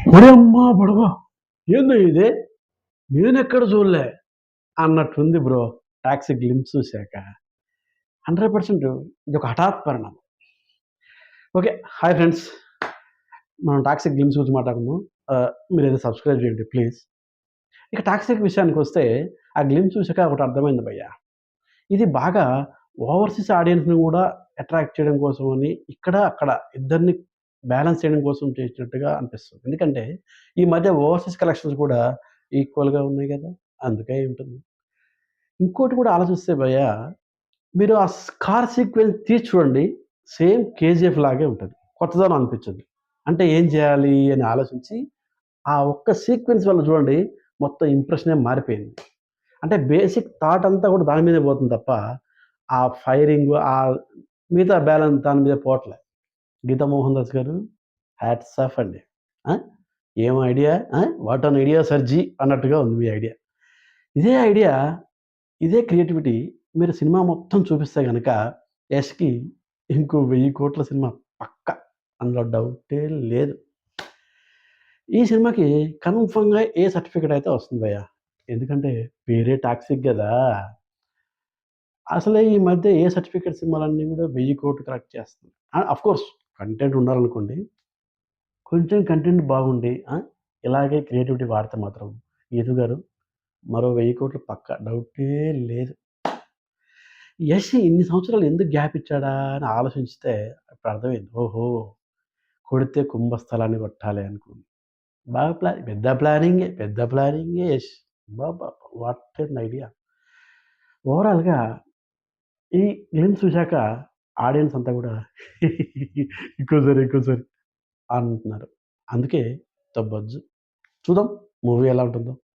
ఒరేమ్మా బడవ! ఏందో ఇది? నేనెక్కడ చూడలే అన్నట్టుంది బ్రో. 'టాక్సిక్' గ్లింప్స్ చూసాక. 100% ఇదొక హఠాత్ పరిణామం. ఓకే. Hi friends. మనం 'టాక్సిక్' గ్లింప్స్ గురించి మాట్లాడుకుందాం. మీరైతే సబ్స్క్రైబ్ చేయండి ప్లీజ్. ఇక 'టాక్సిక్' విషయానికొస్తే ఆ గ్లింప్స్ చూసాక ఒకటి అర్థమైంది భయ్యా. ఇది బాగా ఓవర్‌సీస్ ఆడియన్స్‌ని గూడా అట్రాక్ట్ చేయడం కోసమని ఇక్కడ, అక్కడ ఇద్దరిని బ్యాలెన్స్ చేయడం కోసం చేసినట్టుగా అనిపిస్తుంది. ఎందుకంటే ఈ మధ్య ఓవర్‌సీస్ కలెక్షన్స్ కూడా ఈక్వల్‌గా ఉన్నాయి గదా! అందుకే అయ్యుంటుంది. ఇంకోటి కూడా ఆలోచిస్తే భయ్యా, మీరు ఆ కార్ సీక్వెన్స్ తీసి చూడండి. సేమ్ 'కేజీఎఫ్' లాగే ఉంటది. కొత్తదనం అనిపించదు. అంటే ఏం చేయాలి అని ఆలోచించి, ఆ ఒక్క సీక్వెన్స్ వల్ల చూడండి మొత్తం ఇంప్రెషనే మారిపోయింది. అంటే బేసిక్ థాట్ అంతా కూడా దాని మీదే పోతుంది తప్ప, ఆ ఫైరింగు మిగతా బ్యాలెన్స్ దాని మీద పోవట్లే. 'గీతా మోహన్ దాస్' గారు హ్యాట్స్ ఆఫ్ అండి. ఆ! ఏం ఐడియా వాట్ అన్ ఐడియా సర్జీ అన్నట్టుగా ఉంది మీ ఐడియా. ఇదే ఐడియా, ఇదే క్రియేటివిటీ మీరు సినిమా మొత్తం చూపిస్తే గనక 'యష్‌కి' ఇంకో 1000,00,00,000 సినిమా పక్కా. అందులో డౌటే లేదు. ఈ సినిమాకి కన్ఫర్మ్‌గా ఏ సర్టిఫికేట్ అయితే వస్తుంది భయ్యా. ఎందుకంటే పేరే టాక్సిక్ గదా! అసలే ఈ మధ్య ఏ సర్టిఫికేట్ సినిమాలన్నీ గూడా 1000,00,00,000 కలెక్ట్ చేస్తున్నాయి. ఆఫ్‌కోర్స్ కంటెంట్ ఉండాలనుకోండి. కొంచెం కంటెంట్ బాగుండి ఇలాగే క్రియేటివిటీ వాడితే మాత్రం 'గీతు' గారు మరో 1000,00,00,000 పక్కా డౌటే లేదు. యష్ ఇన్ని సంవత్సరాలు ఎందుకు గ్యాప్ ఇచ్చాడా అని ఆలోచించితే ఇప్పుడు అర్థమైంది. ఓహో! కొడితే కుంభస్థలాన్ని కొట్టాలి అనుకుని. బాగా పెద్ద ప్లానింగే యష్. అబ్బబ్బబ్బా! What an idea! ఓవరాల్‌గా ఈ గ్లింప్స్ చూసాక ఆడియన్స్ అంతా గూడా ఇంకోసారి, ఇంకోసారి అంటున్నారు. అందుకే ద బజ్. చూద్దాం మూవీ ఎలా ఉంటుందో.